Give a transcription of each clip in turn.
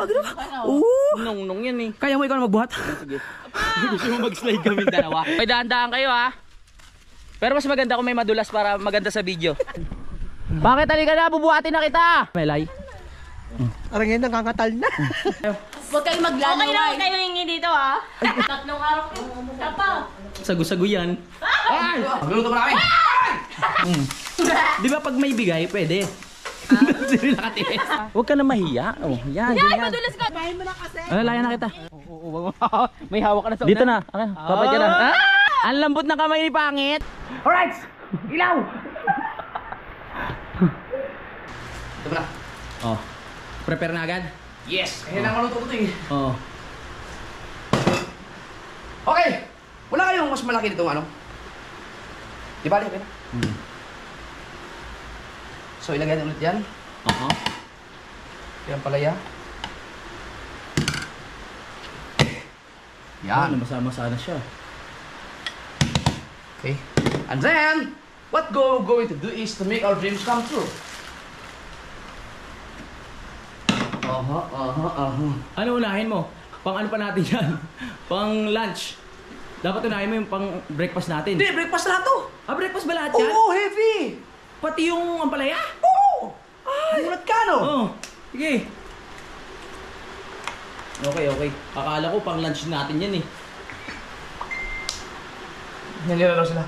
kagano. Oo. Nung yan eh. Kaya mo ikaw na magbuhat? Sige. Gusto mo mag-slide kami dalawa. May dahan-dahan kayo ha. Pero mas maganda kung may madulas para maganda sa video. Bakit halika na? Bubuhatin na kita! Melay. Parang yan, nakakatal na. Huwag kayong maglanaway. Okay lang kayo hingi dito ha. Tatlong araw kayo. Tapa. Sagu-sagu yan. Ay! Magluto mo namin! Di ba pag may bigay, pwede? Sino nakatiis? Huwag ka na mahiya. Oh, yan, Ay, madulas ka. Bahin mo na kasi. Ano, layan na kita. May hawak ka na sa una. Dito na. Papay ka na. Ang lambot ng kamay ni Pangit. Alright! Ilaw! Ito na. Oh. Prepare na agad? Yes! Kaya lang maluto ko ito eh. Oo. Okay! Wala kayong mas malaki dito ano? Di ba? Okay na? So ilagay natin ulit yan. Yan palaya. Yan. Masama-masa na siya. Okay. And then, what we're going to do is to make our dreams come true. Ano unahin mo? Pang ano pa natin yan? Pang lunch. Dapat unahin mo yung pang breakfast natin. Hindi, breakfast na to. Ah, breakfast ba lahat yan? Oo, heavy. Pati yung ampalaya? Oo. Mulat ka no? Oo. Sige. Okay. Akala ko pang lunch natin yan eh. Nilalaw sila.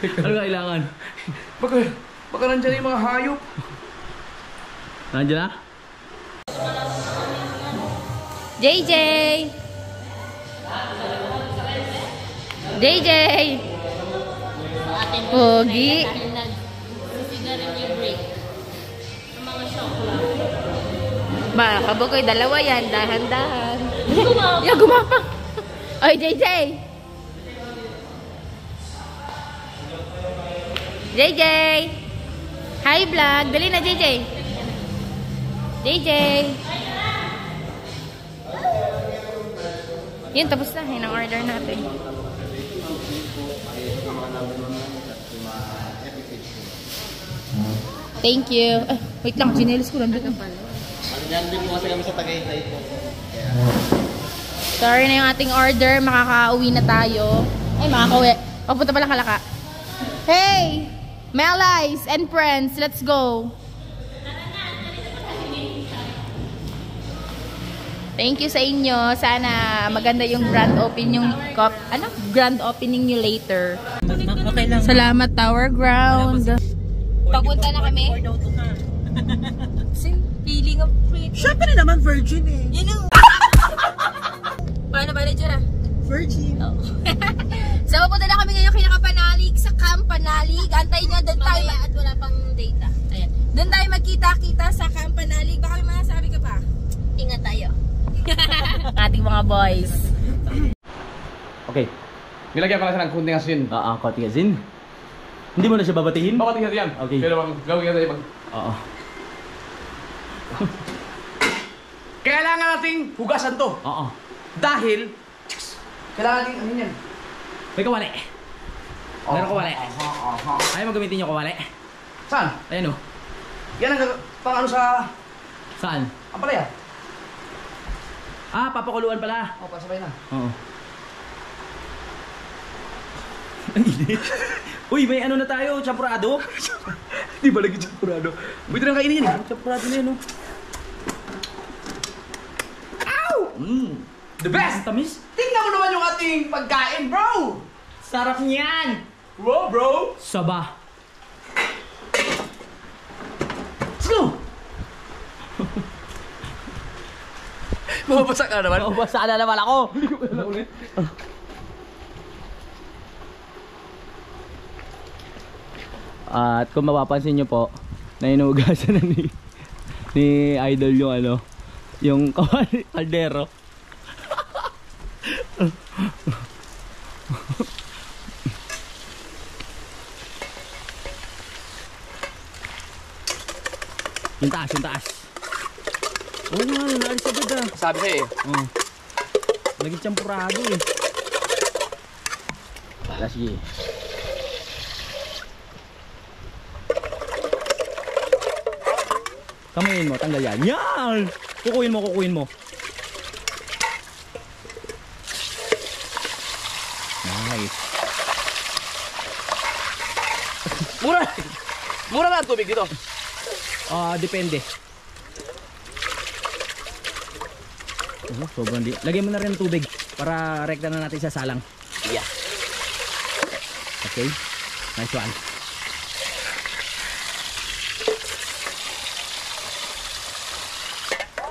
Ano kailangan? Baka nandyan yung mga hayop. Nandiyan na? JJ! JJ! Pogi! Ba, kabukoy, dalawa yan. Dahan-dahan. Gumapang! Oy, JJ! JJ! Hi, vlog! Dali na, JJ! JJ! Yun, tapos na. Yun ang order natin. Thank you. Ay, wait lang. Ginelis ko. Nandun. Nandun mo kasi kami sa Tagaytay po. Sorry na yung ating order. Makaka-uwi na tayo. Ay, makaka-uwi. Papunta pala Kalaka. Hey! Melies and friends, let's go! Thank you sa inyo. Sana maganda yung grand opening yung grand opening nyo later. Okay lang. Salamat Tower Ground. Papunta na kami. Feeling of freedom. Siyempre naman virgin eh. You know. Paano ba na Virgin. Oh. So papunta na kami ngayon kinakapanalig sa Camp Panalig. Antay nyo doon tayo. At wala pang data. Ayan. Doon tayo magkita-kita sa Camp Panalig. Baka may masasabi ka pa? Ingat tayo. Ating mga boys. Okay. Nilagyan ko lang siya ng kunting asin. Konting asin. Hindi mo na siya babatihin? Babating natin yan. Okay. Pero gawin natin yung Oo. Kailangan nating hugasan to. Oo. Dahil, kailangan nating ano yan. May kawali. Meron kawali. Ayaw mo gamitin yung kawali. Saan? Ayan o. Yan ang pang ano sa... Saan? Ang palaya. Papakuluan pala. O, pasabay na. Oo. Ang init. Uy, may ano na tayo, champurado. Di ba lagi champurado? Buti na kainin yan eh. Champurado na yan o. Ow! The best! Ang tamis. Tingnan mo naman yung ating pagkain, bro! Sarap niyan. Wow, bro! Saba. Let's go! Mababasa ka na naman. Basta na naman ako. Hindi ko pala ulit. At kung mapapansin nyo po, na inuugasan na ni Idol yung ano, yung kaldero. Yung taas, yung taas. Oo nga, naalis agad ah. Sabi sa'yo eh. Oo. Naging champurado eh. Sige. Kamayin mo, tanggal yan. Yan! Kukuin mo, kukuin mo. Nice. Mura! Mura na ang tubig dito. Depende. Sobrang di. Lagyan mo na rin ng tubig para rekta na natin sa salang. Yeah. Okay. Nice one.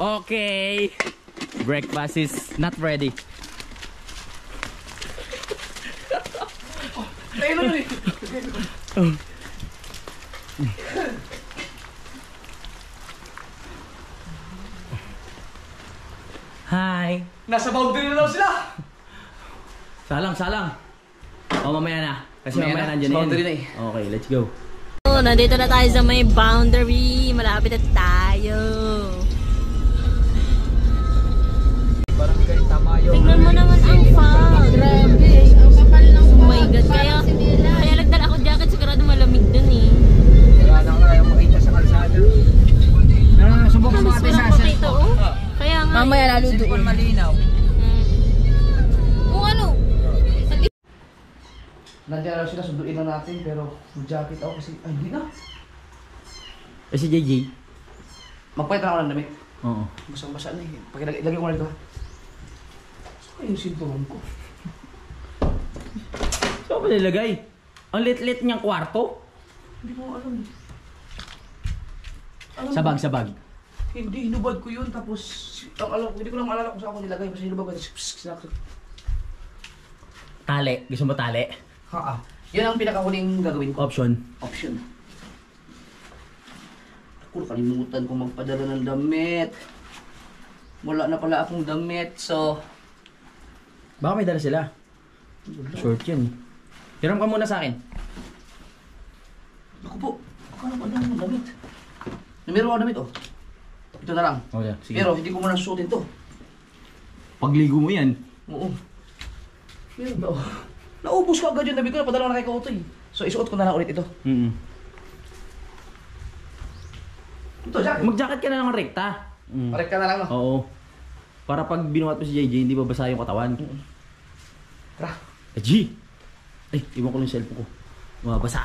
Okay. Breakfast is not ready. Tayo na rin. Hi. Nasa boundary na daw sila. Salang, salang. Mamaya na. Kasi Mamaya mamaya na. nandiyan na yan. Boundary na eh. Okay, let's go. Oh, nandito na tayo sa may boundary. Malapit na tayo. Tingnan mo naman ang fog. Grabe. Ang kapal ng fog. Oh my God. Kaya nagdala ako jacket. Sigurado malamig dun eh. Wala na kaya makita sa kalsada. Subok sa mga Mas walang makita oh. Kaya nga. Mamaya lalo doon. Malinaw. Kung ano. Nandiyan na sila, sunduin na natin pero mag-jacket ako kasi, ay hindi na. Si JJ. Magpalit na ako ng damit. Oo. Basang-basa na eh. Ilagay ko na dito ha. Saan yung sinturon ko? Saan ba nilagay? Ang lit-lit niyang kwarto. Hindi ko alam eh. Alam Sabag, mo, sabag. Hindi, hinubad ko yun tapos, hindi ko lang maalala kung saan ako nilagay. Basta hinubad ko, tapos Tali. Gusto mo tali? Yun ang pinakahuling gagawin ko. Option. Option. Ako, kalimutan ko magpadala ng damit. Wala na pala akong damit, so... Baka may dala sila. Short yun. Hiram ka muna sa akin. Ako po, akala ko lang ng damit. Meron ako damit, oh. Ito na lang. Okay, sige. Pero hindi ko muna susuotin to. Pagligo mo yan. Oo. Meron ba, oh. Naubos ko agad yung damit ko, napadala ko na kay Kautoy. So, isuot ko na lang ulit ito. Ito, jacket. Mag-jacket ka na ng rekta. Parek ka na lang, no? Oo. Para pag binuhat mo si JJ, hindi babasa yung katawan. Tara. G! Ay, iwan ko lang yung cellphone ko. Mabasa.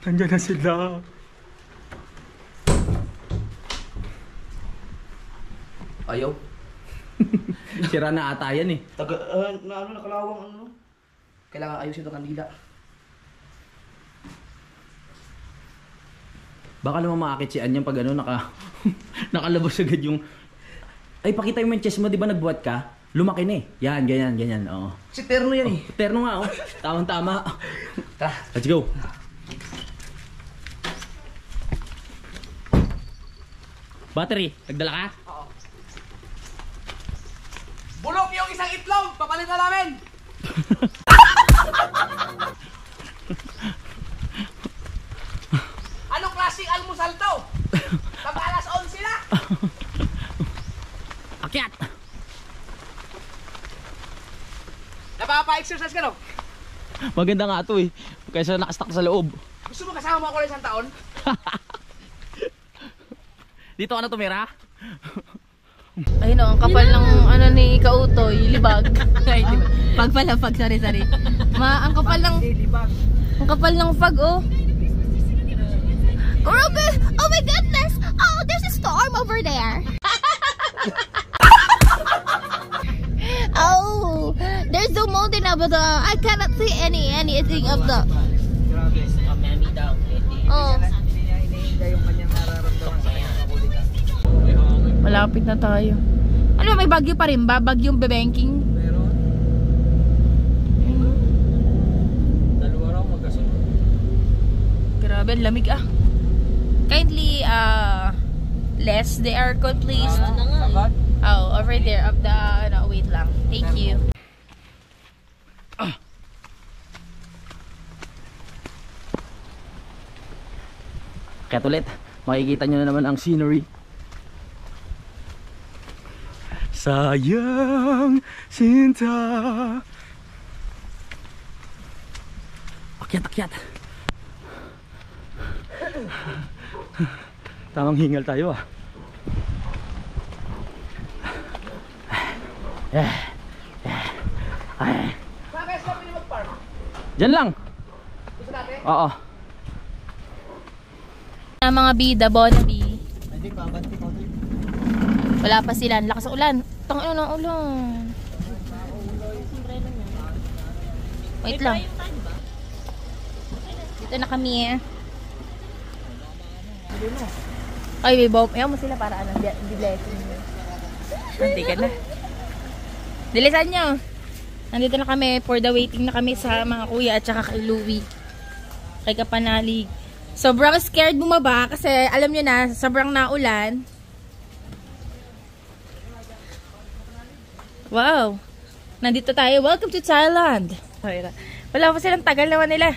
Nandiyan na sila. Ayaw. Sira na ata yan eh. Nakalawang ano. Kailangan ayusin ito kandila. Baka naman maakit si Anyang pag ano, nakalabas agad yung... Ay, pakita mo yung chest mo, di ba nagbuhat ka? Lumaki na eh. Yan, ganyan, ganyan. Oo. Si Terno yan eh. Terno nga, oh. Tamang-tama. Tara. Let's go. Battery, nagdala ka? Oo. Bulok yung isang itlog! Papalitan namin! Anong klaseng almusal to? Pag alas 11 na! Akyat! Napapa-exercise ka, no? Maganda nga ito eh. Kaysa nakastock sa loob. Gusto mo kasama mo ako ulit isang taon? Dito ka na tumira? Ayun o, ang kapal ng ano ni Kautoy, libag. Ay, libag. Pag pala, pag, sorry. Ang kapal ng fog, oh. Grabe! Oh my goodness! Oh, there's a storm over there. Oh, there's the mountain over there. I cannot see anything of the... Oh. Yung kanyang nararamdaman sa kanyang kabulikan. Malapit na tayo. Ano, may bagyo pa rin ba? Bagyong bebenking? Meron. Dalawa raw magkasunod. Grabe, ang lamig ah. Kindly, less the aircon please. Sabat? Oh, over there, of the, no, wait lang. Thank you. Kaya ulit, makikita nyo na naman ang scenery. Sayang sinta. Akyat. Tamang hingal tayo ah. Bakit sila pwede mag-park? Diyan lang. Gusto natin? Oo. Mga bida, Bonaby. Wala pa sila. Ang lakas ng ulan. Tangina ng ulan. Wait lang. Dito na kami eh. Ay, may bomb. Ayaw mo sila para ano. Di-blessing. Hindi ka na. Dilisan nyo. Nandito na kami. For the waiting na kami sa mga kuya at saka kay Louie. Kay Kapanalig. Sobrang scared bumaba kasi alam nyo na, sobrang naulan. Wow! Nandito tayo. Welcome to Thailand! Wala pa silang tagal naman nila.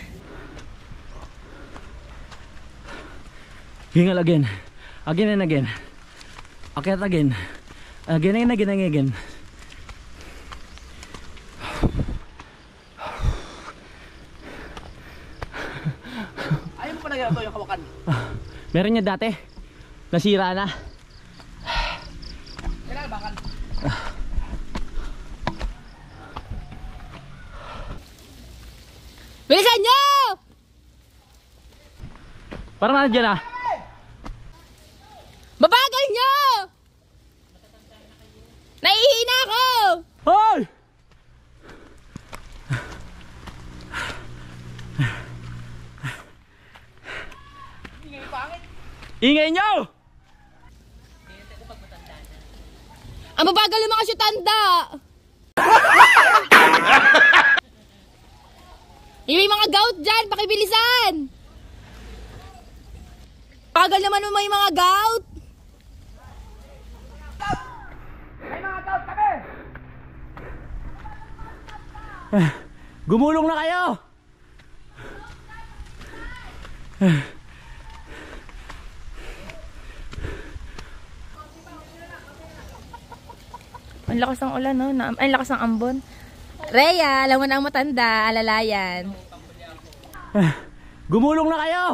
Hingal again. Again and again. Akyat again. Again and again and again. Ayaw mo pa na ito yung kawakan. Meron niya dati. Nasira na. Kailangan bakal. Bilisan nyo! Parang na dyan ah. Babagal nyo! Naihina ako! Hoy! Ingay nyo! Ang babagal naman kasi tanda! Yung may mga gout dyan, pakibilisan! Bagal naman yung may mga gout! Gumulong na kayo! Ang lakas ng ulan, no? Ang lakas ng ambon. Rhea, alam mo na ang matanda, alalayan. Gumulong na kayo!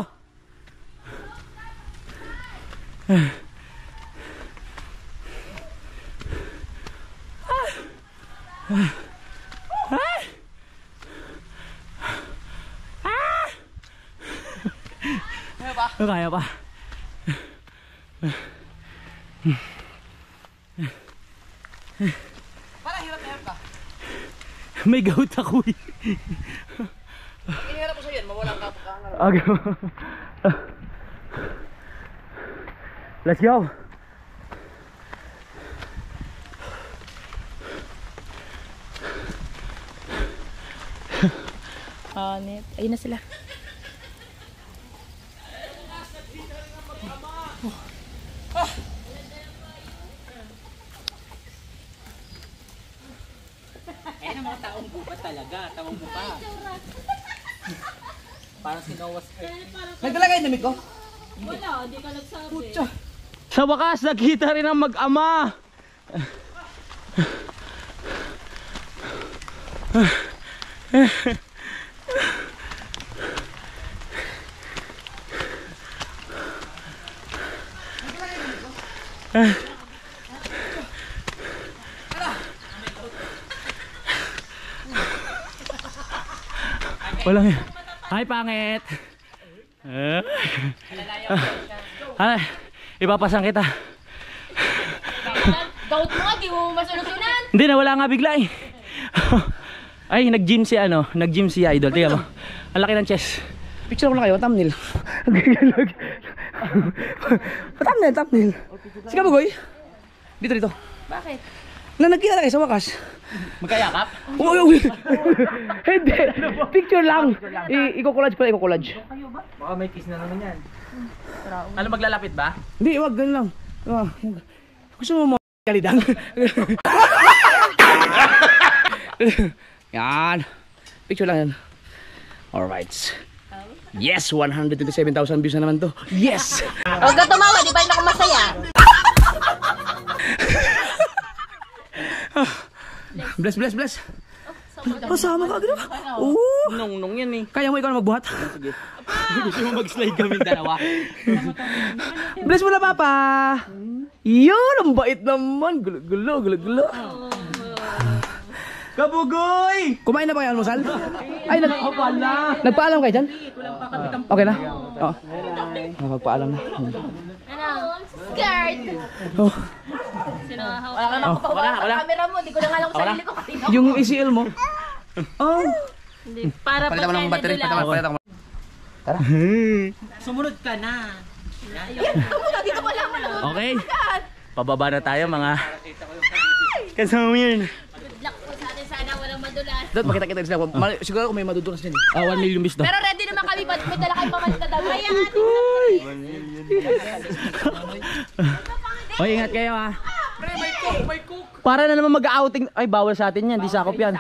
Kaya pa. Parang hirap na hirap ka. May gout ako eh. Ihirap ko sa yan, mawalang kapangarap. Okay. Let's go. Net. Ayun na sila. Ayan ang mga taong buka talaga. Taong buka. Parang si Noah's Ark. Nagdala kayo damit ko? Wala, hindi ka nagsabi. Putya. Sa wakas, nakita rin ang mag-ama. Walang yan. Hi, pangit. Ay, ipapasang kita. Gout mo nga, di mo masolusyonan. Hindi, nawala nga bigla eh. Ay, nag-gym si nag-gym si Idol. Tingnan mo. Ang laki ng chest. Picture ko na kayo, thumbnail. Thumbnail. Sige mo, Goy. Dito. Bakit? Na nagkita na kayo sa wakas. Magkayakap? Uy. Hindi. Picture lang. Iko-collage pala, iko-collage. Baka may kiss na naman yan. Ano, maglalapit ba? Hindi, wag ganun lang. Gusto mo kalidang? Yan. Picture lang yan. Alright. Yes, 127,000 views na naman to. Yes! Huwag ka tumawa, di ba yun ako masaya? Bless. Pasama ka, gano'n. Oo. Nung yan eh. Kaya mo ikaw na magbuhat? Sige. Gusto mo mag-slide kami dalawa? Bless mo na, Papa. Yun, ang bait naman. Gulo. Kabugoy! Kumain na ba kayo almusal? Ay, nagpaalam kayo dyan? Okay na? Oo. Nagpaalam na. Ano? Skirt! Oh. Wala ka naman papawalan sa camera mo. Hindi ko na nga alam kung sarili ko kanina. Yung ECL mo? Oh. Para pa tayo nadula. Sumunod ka na. Dito wala mo na. Okay. Pababa na tayo mga kasawin. Good luck po sa atin. Sana walang madulas. Dot, makita-kita sila. Siguro kung may madudulas yan. 1 million bis daw. Pero ready naman kami. Ba't may dala kayong pamalit na daw? Kaya Hoy, ingat kayo ha. May cook. Para na naman mag-outing. Ay, bawal sa atin yan. Di sakop yan.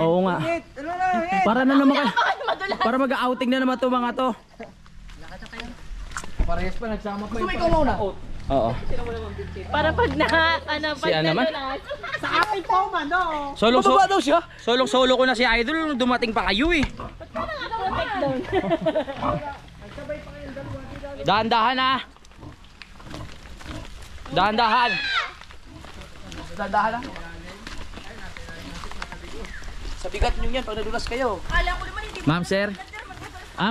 Oo nga. Para na naman para mag-outing na naman to mga to. Parehas pa, nagsama pa Gusto mo ikaw muna? Oo. para pag na, ano, pag Si Ann naman? nadulas. Sa akin po, mano. Bababa daw siya. Solo ko na si Idol nung dumating pa kayo eh. Dahan-dahan ha. Dahan-dahan. Dandahan lang. Sa bigat nyo yan, pag nadulas kayo. Kala ko naman hindi Ma'am sir.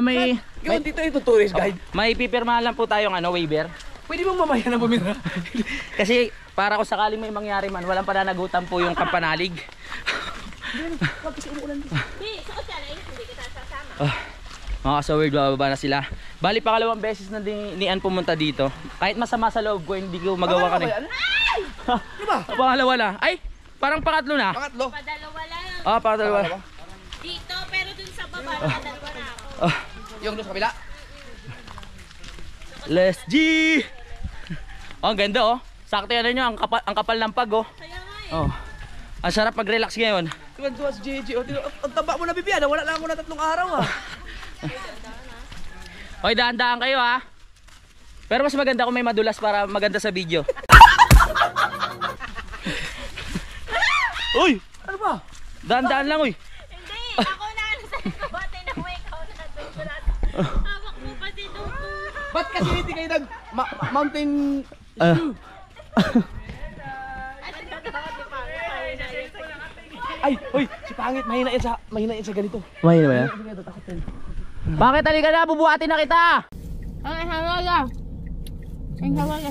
May Ikaw dito ito tourist guide. may pipirmahan lang po tayong waiver. Pwede bang mamaya na bumira? Kasi para kung sakaling may mangyari man, walang pananagutan po yung kampanalig. Hindi, suot yan eh. Hindi kita sasama. Mga kasawird, bababa na sila. Bali pangalawang beses na ni Ann pumunta dito. Kahit masama sa loob ko, hindi ko magawa ka rin. Diba? Pangalawa na. Ay, parang pangatlo na. Pangatlo. Padalawa lang. Pangalawa. Dito, pero dun sa baba, nakadalawa na ako. Yung doon sa kabila. Let's G! Oh, ang ganda oh. Sakto yan nyo, ang kapal ng pag oh. Kaya nga eh. Oh. Ang sarap mag-relax ngayon. Tuwan-tuwa si JJ. Ang taba mo na bibiyan. Wala lang ako na 3 araw ha. Hoy, dahan-dahan kayo ha. Pero mas maganda kung may madulas para maganda sa video. Uy! Ano ba? Dahan-dahan lang uy. Hindi, ako na ano sa kote na mo, ikaw na doon. Hawak mo pati doon. Ba't kasi hindi kayo nag mountain Ay, hoy, si Pangit mahina yan sa ganito. Mahina ba yan? Bakit halika na? Bubuhatin na kita! Ay, hawaga. Ay, hawaga.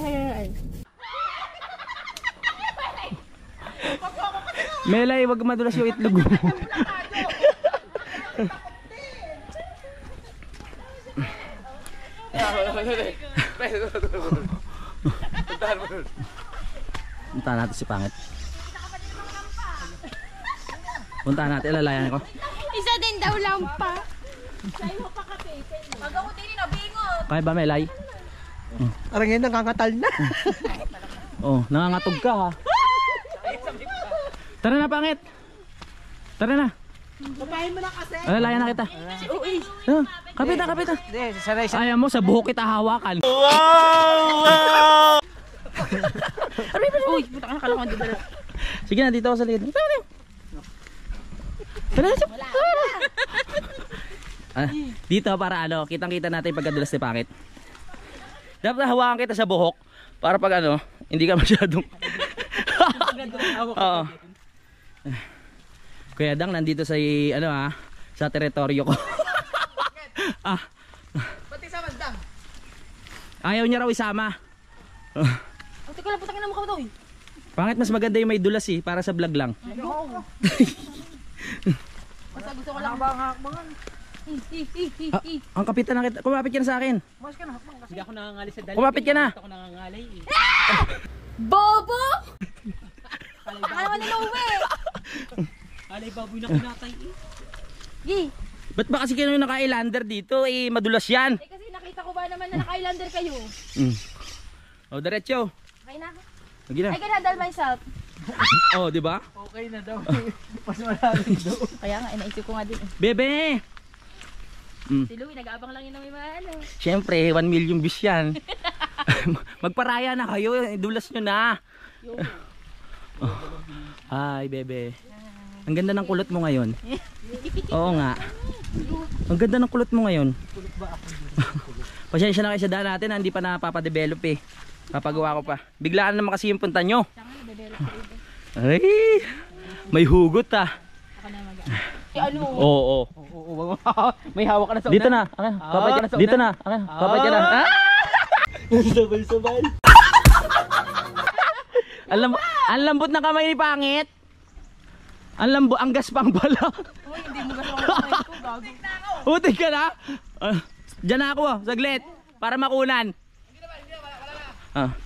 Melay, wag madulas yung itlog mo. Puntahan natin si Pangit. Puntahan natin, alalayan ko. Isa din daw lampa. Sayo mo pa kape. Pag ako tinin na bingot. Kaya ba Melay? Parang yan, nangangatal na. Oh, nangangatog ka ha. Tara na Pangit. Tara na. Babahin mo na kasi. Alalayan na kita. Kapit na. Hindi, sasanay siya. Ayaw mo, sa buhok kita hawakan. Uy, puta ka na kala ko hindi ba. Sige na, dito ako sa likod. Tara. Dito para kitang-kita natin pagkadulas ni Pangit. Dapat hawakan kita sa buhok para pag hindi ka masyadong Oo. Kuya Dang nandito sa sa teritoryo ko. Pati sa Dang. Ayaw niya raw isama. Buti ko lang putangin na mukha mo daw eh. Pangit mas maganda yung may dulas para sa vlog lang. Basta gusto ko lang hakbangan. Ang kapitan na kita. Kumapit ka na sa akin. Hindi ako nangangali sa dali. Kumapit ka na. Ako nangangalay eh. Bobo! Akala mo nila uwi. Alay baboy na kinatay eh. Gi. Ba't ba kasi kayo naka-islander dito? Madulas yan. Eh kasi nakita ko ba naman na naka-islander kayo. O, diretso. Okay na. Lagi na. I can handle myself. O, di ba? Okay na daw. Pas malalim daw. Kaya nga, naisip ko nga din eh. Bebe! Si Louie, nag-aabang lang yun na may mga Siyempre, 1 million views yan. Magparaya na kayo. Dulas nyo na. Oh. Hi, bebe. Ang ganda ng kulot mo ngayon. Oo nga. Ang ganda ng kulot mo ngayon. Pasensya na kayo sa daan natin, hindi pa napapadevelop eh. Papagawa ko pa. Biglaan naman kasi yung punta nyo. Ay, may hugot ah. Ano? Oo. May hawak ka na sa Dito na. Okay. Papay ka na. Dito na. Okay. Papay ka na. Sabay-sabay. Ang lambot ng kamay ni Pangit. Ang gaspang pala. Uy, hindi mo gawa ko, gago. Utik ka na. Diyan na ako, saglit. Para makunan.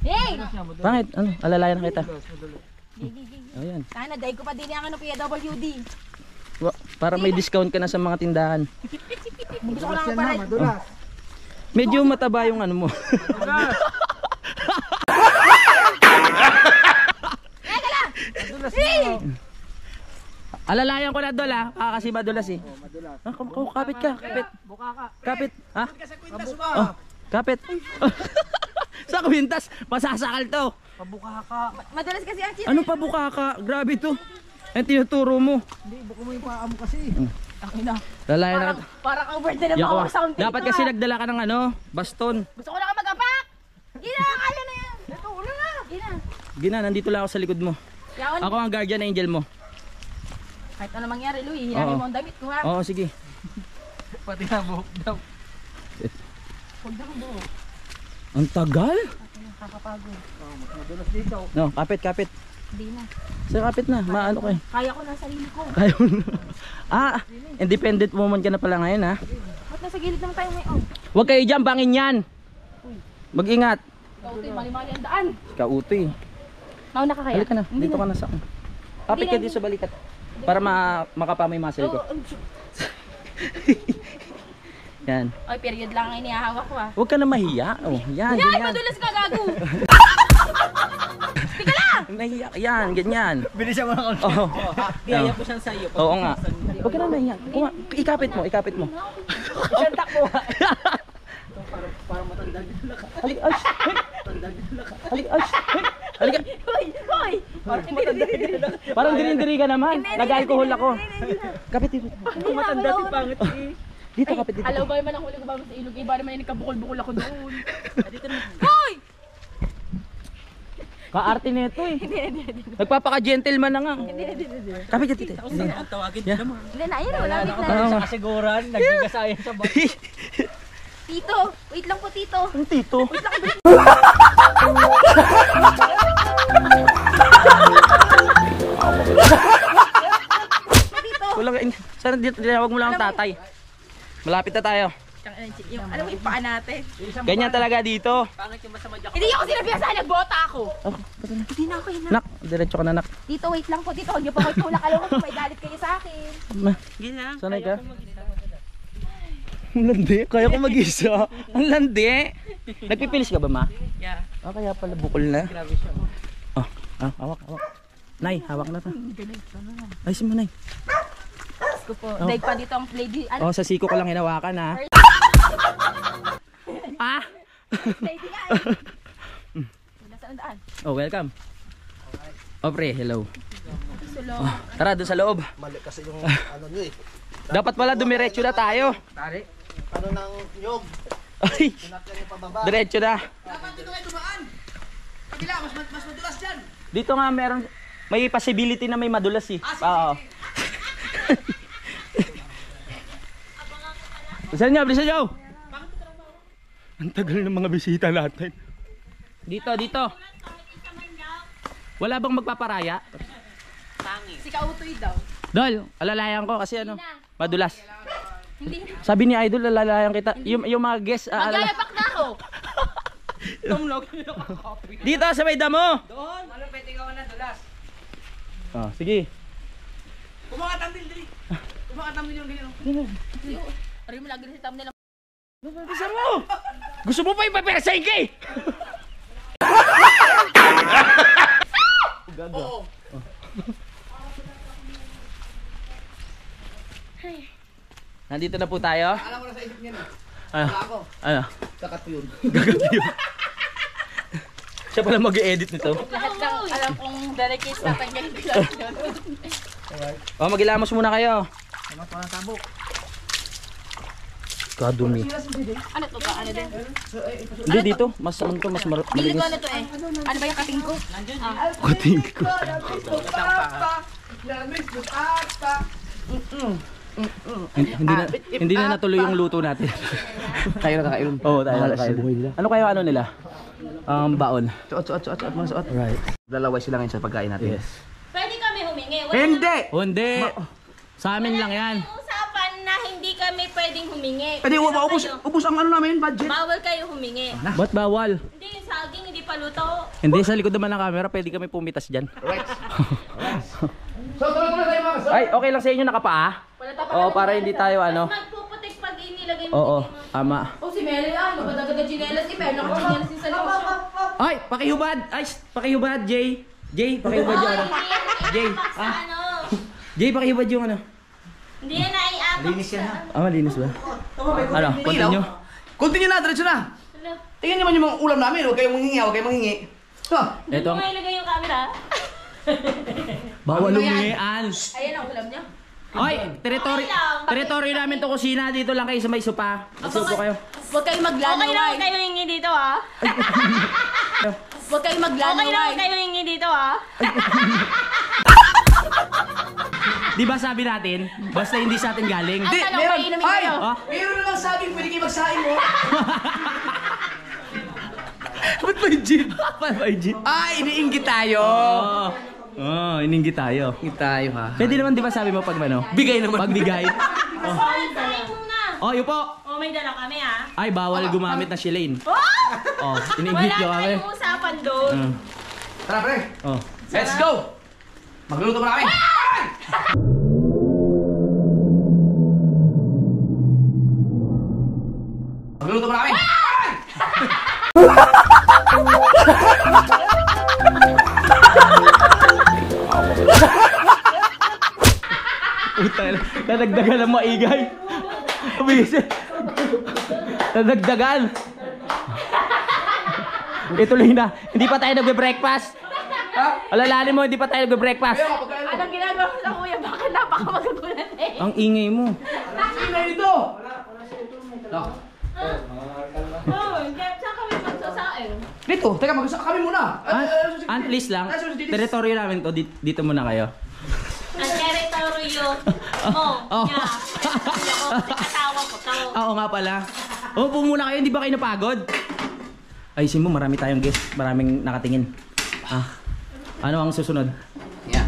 Hey! Pangit, ano? Alalayan na kita. Ayan. Sana, dahil ko pa din yung ano, PWD. Para may discount ka na sa mga tindahan. Gusto ko lang para. Medyo mataba yung ano mo. Alalayan ko na dol ha. Kasi madulas eh. Kapit ka. Kapit. Kapit. Ha? Oh, kapit. Sa kwintas. Masasakal to. Pabuka ka. Madulas kasi ang Ano pa buka ka? Grabe to. Ang tinuturo mo. Hindi, buka mo yung paa mo kasi. Lalayan na. Parang over na Yako, mga sound. dapat kasi nagdala ka ng ano, baston. Gusto ko na ka mag-apak. Gina, kaya na yan. Ito, ulo na. Gina. Gina, nandito lang ako sa likod mo. Yaon. Ako ang guardian angel mo. Kahit ano mangyari, Louie. Hinari Oo. mo ang damit ko ha. Oo, sige. Pati na buhok daw. Huwag na kong buhok. Ang tagal? Nakakapagod. Madulas dito. No, kapit. Hindi na. Sa kapit na, maano ko eh. Kaya ko na sarili ko. Kayo na. Independent woman ka na pala ngayon ha. Ba't nasa gilid lang tayo ngayon? Huwag kayo dyan, bangin yan. Mag-ingat. Kautoy, mali-mali ang daan. Kautoy. Mauna ka kaya? Halika na, dito ka na sa akin. Kapit ka dito sa balikat. Para makapamay muscle ko. Yan. Ay, period lang ang inihahawak ko ha. Huwag ka na mahiya. Oh, yan, Ay, ganyan. madulas ka, gago! Nahiya, yan, ganyan. Bilis siya mga konti. Oo. Kaya po siyang sayo. Oo nga. Huwag ka na nahiya. Ikapit mo. Isang takbo. Parang matandang na ka. Halik, ay! Halik, ay! Halika! Hoy! Hoy! Parang diri ka naman. Nag-alcohol ako. Kapit dito. Hindi matanda si Pangit. Dito, kapit dito. Alaw ba naman ang huli ko ba sa ilog? Iba naman yung nagkabukol-bukol ako doon. Dito na. Hoy! Kaarte nito eh. Nagpapaka-gentleman na nga. Kapit dito. Ang tawagin Yeah. naman. Hindi na, ayun, wala na. Oo nga. Sa kasiguran, nagbigasayan sa bot. Tito, wait lang po, Tito. Ang tito. Sana dinawag mo lang ang tatay. Malapit na tayo. Yung, alam mo yung paa natin. Ganyan talaga dito. Pangit yung masama dyan. Hindi ako sinabihan, nagbota ako. Hindi na ako yun. Nak, diretso ka na nak. Tito, wait lang po, Tito. Huwag niyo pa kayo tulak. Alam ko, may galit kayo sa akin. Sanay ka? Ang landi. Kaya ko mag-isa. Ang landi. Nagpipilis ka ba, ma? Yeah. Kaya pala bukol na. Grabe siya. Hawak. Nay, hawak na to. Ay, si Manay. Ko po. Daig pa dito ang lady. Ano? Sa siko ko lang hinawakan ha. Lady nga eh. Nasaan ang daan? Welcome. Pre, hello. Sulo. Tara, doon sa loob. Mali kasi yung ano nyo eh. Dapat pala dumiretso na tayo. Tari. Ano ng nyog? Ay, Sinakyan yung pababa. diretso na. Dapat dito kayo dumaan. Kabila, mas madulas dyan. Dito nga meron, may possibility na may madulas eh. Oo. Bilisan nyo! Ang tagal ng mga bisita natin. Dito. Wala bang magpaparaya? Si Kautoy daw. Dol, alalayan ko kasi ano, madulas. Hindi. Sabi ni Idol, alalayan kita. Yung mga guests, Magyalapak na ako. dito sa may damo. Doon. Ano, pwede ka na dulas. Sige. Kumakatam din, dili. Kumakatam din yung dili. Aray mo lagi na si thumbnail. Bisa mo! Gusto mo pa ipapersay ka eh! Oo. Nandito na po tayo. Alam ko na sa isip niya na. Ano? Wala ako. Ano? Kakat yun. Siya pala mag-i-edit nito. Lahat ng alam kong delicate na tanggalin ko lang yun. Magilamos muna kayo. Ano pa ng tabok? Kadumi. Ano to ba? Ano din? Hindi dito, mas ano to, mas Bili ko malinis. ano to eh. Ano ba yung kating ko? Kuting ko. Hindi na natuloy yung luto natin. Tayo na kakain. Oo, tayo Bahala na sa kayo. buhay nila. Ano kaya ano nila? Baon. Suot, mga suot. Right. Lalaway sila ngayon sa pagkain natin. Yes. Pwede kami humingi. Hindi! Hindi. Sa amin lang yan. Usapan na hindi kami pwedeng humingi. Pwede, Pero ubus ang ano namin, budget. bawal kayo humingi. Ba't bawal? Hindi yung saging, hindi pa luto. Hindi, sa likod naman ng camera, pwede kami pumitas dyan. Right. So, tuloy tayo mga Ay, okay lang sa inyo nakapaa? Wala tapos. Oo, para hindi tayo ano. Magpuputik pag inilagay mo. Oo, ama. Oh, si Mary, magdagdag ng chinelas. Si Mary, nakachinelas yung sa likod. Ay, pakihubad! Ay, pakihubad, Jay. Jay, pakihubad yung ano. Jay, Ano? Jay, pakihubad yung ano. Hindi yan naiapak. Linis yan ha. Malinis ba? Ano, continue? Continue na, diretso na. Tingnan naman yung mga ulam namin. Huwag kayong manghingi, huwag kayong manghingi. Ito. Ito Ito ang... mo ilagay yung camera. Bawal lumian. Ayan ang ulam niya. Ay, teritoryo namin to kusina. Dito lang kayo sa may sopa. Magsupo kayo. Huwag kayong maglanaway. Okay lang kayo hingi dito ah. Huwag kayong maglanaway. Okay lang kayo hingi dito ah. Di ba sabi natin, basta hindi sa atin galing. Ang tanong, painumin Ay! kayo. Meron namang saging, pwede kayo magsaing mo. Ba't ba yung jeep? Ba't ba yung jeep? Ay, iniinggit tayo. Ininggit tayo. Iniinggit tayo ha. Pwede naman di ba sabi mo pag ano? Bigay naman. Pagbigay. Sayin muna. Oh, yun po. Oh, may dala kami ah. Ay, bawal gumamit ng shilane. Oh! Oh, ininggit nyo Wala kami. tayong usapan doon. Tara, pre. Oh. Let's go. Magluluto pa kami. Magluluto pa kami. Puta, nadagdagan ng maigay. Bisit. Nadagdagan. Ituloy na. Hindi pa tayo nagbe-breakfast. Alalahanin mo, hindi pa tayo nagbe-breakfast. Anong ginagawa mo sa kuya? Bakit napakamagugulan eh? Ang ingay mo. Sino ito? No. Oh, saan kami magsasaing? Dito, teka, mag-usap kami muna. Please lang. Teritoryo namin to. Dito muna kayo. Ang teritoryo mo, Oh. niya. Asawa ko to. Oo nga pala. Upo muna kayo, hindi ba kayo napagod? Ayusin mo, marami tayong guest. Maraming nakatingin. Ano ang susunod? Yeah.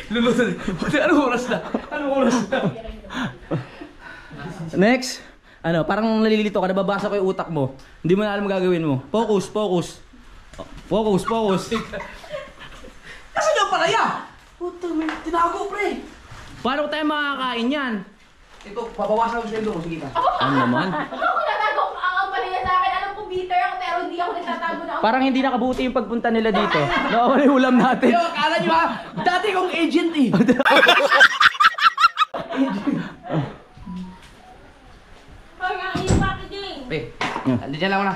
Luluto. Anong oras na? Anong oras na? Next. Ano, parang nalilito ka, nababasa ko yung utak mo. Hindi mo na alam gagawin mo. Focus, focus. Focus, focus. Nasaan yung palaya? Puta, may tinago, pre. Paano tayo makakain yan? Ito, papawasan ko sa ilo. Sige ka. Ano naman? Ako nagtatago ang pala sa akin. Alam kong bitter ako pero hindi ako nagtatago na. Parang hindi nakabuti yung pagpunta nila dito. Nawawala yung ulam natin. Yo, akala nyo ha? Dati kong agent eh. Parang yung packaging. Pre, andyan lang muna.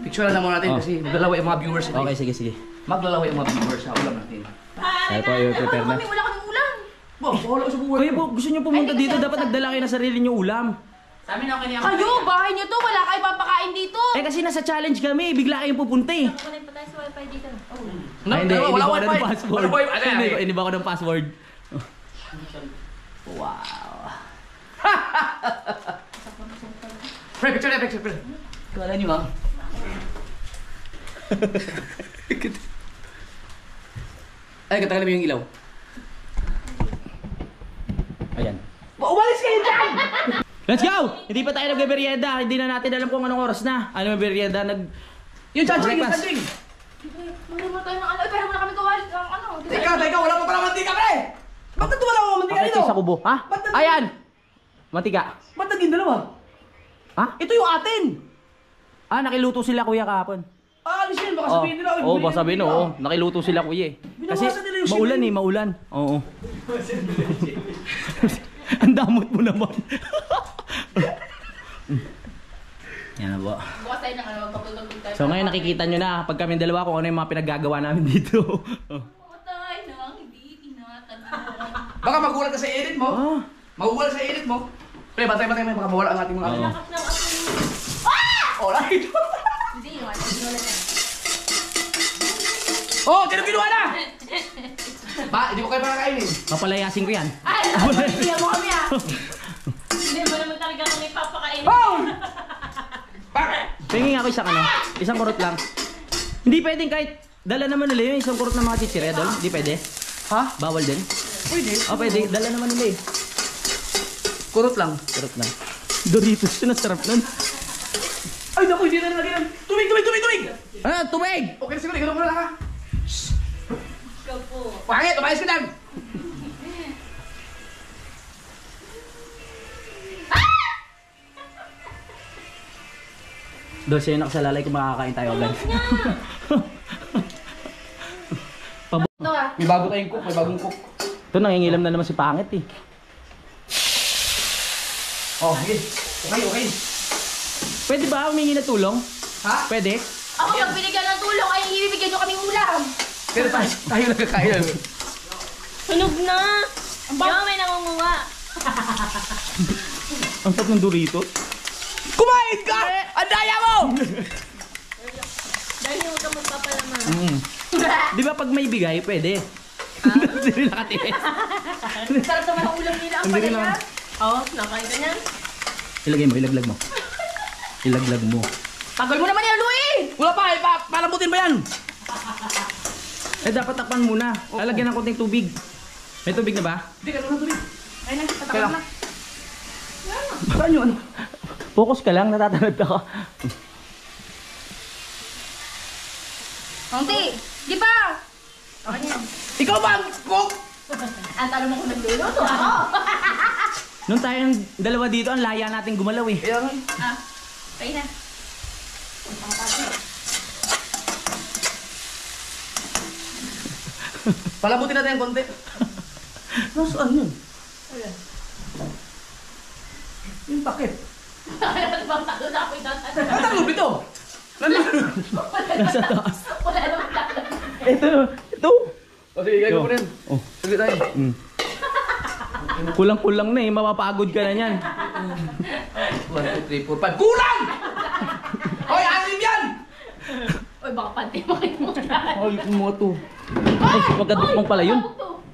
Picture lang muna natin kasi maglalaway ang mga viewers. Okay, sige, sige. Maglalaway ang mga viewers sa ulam natin. Ito, yung prepare na. Wala kaming ulam. Bo, wala ko sa buhay. Kuya po, gusto nyo pumunta dito, dapat nagdala kayo ng sarili nyo ulam. Kayo, bahay niyo to. Wala kayo papakain dito. Eh kasi nasa challenge kami, bigla kayong pupunta eh. Connect pa tayo sa wifi dito. Ay, hindi ba wala ako wifi. ng password? Wala wifi. Hindi ba ako ng password? Pre, picture na, picture, pre. Kala nyo ha? Ay, katagal mo yung ilaw. Ayan. Umalis kayo dyan! Let's go! Hindi pa tayo nagbe-merienda. Hindi na natin alam kung anong oras na. Ano yung merienda? Yung charging, yung Breakfast. charging! Mali mo tayo ng ano. Pero wala kami kawal. Ano? Teka, wala pa pala mantika, pre! Ba't nandun wala akong mantika Pakaitin dito? sa kubo. Ha? Ba't nandun- Ayan! Mantika. Ba't naging dalawa? Ha? Ito yung atin! Nakiluto sila kuya kahapon. Alis yun, baka sabihin nila. Oo, baka sabihin oo. Nakiluto sila kuya eh. Kasi Binawasan nila yung maulan sili. eh, maulan. Oo. Ang damot mo naman. Yan na po. Bukas tayo ng ano. Magpapagpagpag tayo. So ngayon nakikita nyo na pag kami dalawa kung ano yung mga pinaggagawa namin dito. Tayo nang hindi tinatagpuan. Baka magulat ka sa edit mo. Ah. Magugulat sa edit mo. Pre, bantay, baka mawala ang ating mga ano. Alright. Hindi, wala na. Oh, kinuha na! Ba, hindi ko kayo makakainin. Papalayasin ko yan. Ay, hindi mo kami ah. Hindi mo naman talaga kami papakainin. Oh! Bakit? Pingin ako isang kurot lang. Hindi pwedeng kahit dala naman nila yung isang kurot na mga chichirya doon. Hindi pwede. Ha? Bawal din. Pwede. Oh, pwede. Dala naman nila eh. Kurot lang. Kurot lang. Doritos yun, ang sarap nun. Ay, naku, hindi na nalagyan. Tubig! Ah, tubig! Okay na siguro, ikaw na lang ha. Pangit, umayos ka dyan! Doon sa'yo nakasalalay kung makakain tayo agad. No ah. May bago tayong cook, may bagong cook. Ito, nangingilam na naman si Pangit eh. Oh, okay. Okay. Pwede ba humingi na tulong? Ha? Pwede? Ako pag binigyan ng tulong ay ibibigyan nyo kaming ulam. Pero tayo nagkakain. Sunog na. Yung may nangunguha. Ang sarap ng Doritos. Kumain ka! Ang daya mo! Dahil huwag ka magpapalaman. Di ba pag may bigay, pwede? Hindi rin nakatipid. Sarap naman ang ulam nila. Ang Hindi rin palaya. Oo, nakain ka niyan. Ilaglag mo. Ilaglag mo. Tagal mo naman yan, Louie! Wala pa, palambutin ba yan? Eh, dapat takpan muna. Lalagyan ng konting tubig. May tubig na ba? Hindi, ganun na tubig. Ayun na, tatakot Kaya. na. Saan yun? Focus ka lang, natatanad ako. Auntie, di ba? Okay yan. Ikaw ba ang cook? Ang tanong mo kung nagluluto ako. Nung tayong dalawa dito, ang laya natin gumalaw eh. Kaya nga. Ah, tayo na. Palambutin natin yung konti. Nasaan yun? Yung pakit. Bang talo na ako itatanong. Ano ang lubid ito? Nasa taas. Wala naman talo. Ito. O sige, gagawin mo rin. Oh. Sige tayo. Kulang-kulang na eh, mapapagod ka na niyan. 1, 2, 3, 4, 5. Kulang! Hoy, anim yan! Uy, baka panty mo kayo muna. Ay, mo to. Ay, magkaduktong pala yun.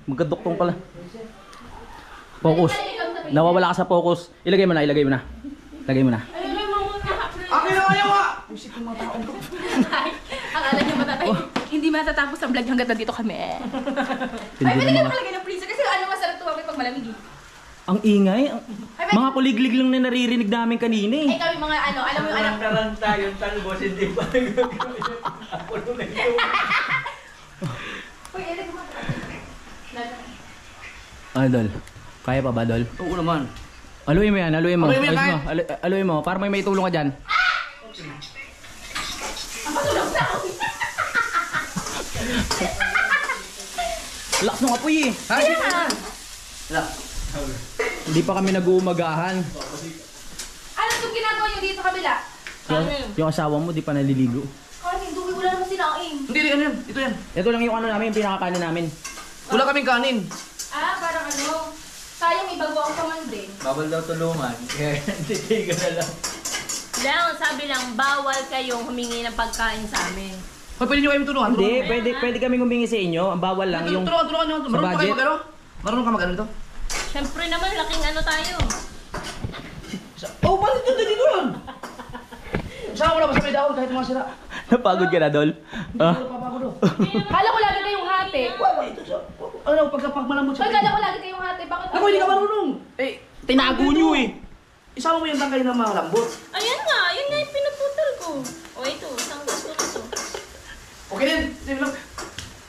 Magkaduktong pala. Focus. Nawawala ka sa focus. Ilagay mo na. Ayun, mo muna. Akin na kayo ha! Isip yung mga taong to. Akala niyo matatay. Hindi matatapos ang vlog hanggat nandito kami. Ay, Hindi pwede ka naman. nakalagay ng freezer kasi ano masarap tumamay pag malamig eh. Ang ingay. Ay, Mga kuliglig lang na naririnig namin kanina eh. Eh kami mga ano, alam mo yung anak. Taranta yung talbos, hindi pa nagagawin. Ako nung ito. Uy, elik mo. Dol? Kaya pa ba, Dol? Oo naman. Aluin mo yan, aluin mo. Aluin mo yan, Ayos mo. Aluin mo, para may tulong ka dyan. Lakas ng apoy eh. Ha? Wala. Hindi pa kami nag-uumagahan. Ano itong ginagawa niyo dito kabila? Yung asawa mo, di pa naliligo. Kanin, duwi wala naman sinaing. Hindi, ano yan? Ito yan. Ito lang yung ano namin, yung pinakakanin namin. Wala kaming kanin. Ah, parang ano. Sayang may bago ako paman din. Bawal daw tulungan. Kaya titigan na lang. Lang, sabi lang, bawal kayong humingi ng pagkain sa amin. Hoy, pwede nyo kayo tulungan. Hindi, pwede kami humingi sa inyo. Ang bawal lang yung... Tulungan nyo. sa Marunong pa kayo budget. mag-ano? Marunong ka mag-ano ito? Siyempre naman, laking ano tayo. Oh, bakit dito yun? Saan ko na basta may dahon kahit mga sira. Napagod ka na, Dol? Ah? Papagod do. Kala ko lagi kayong hati. Ano, pag malambot Pag kala ko lagi kayong hati, bakit? Ako, hindi ka marunong. Eh, Tinago nyo eh. isama mo yung tangkay na malambot. Ayan nga, yun nga yung pinuputol ko. O ito, isang gusto na to. Okay din. Sige lang.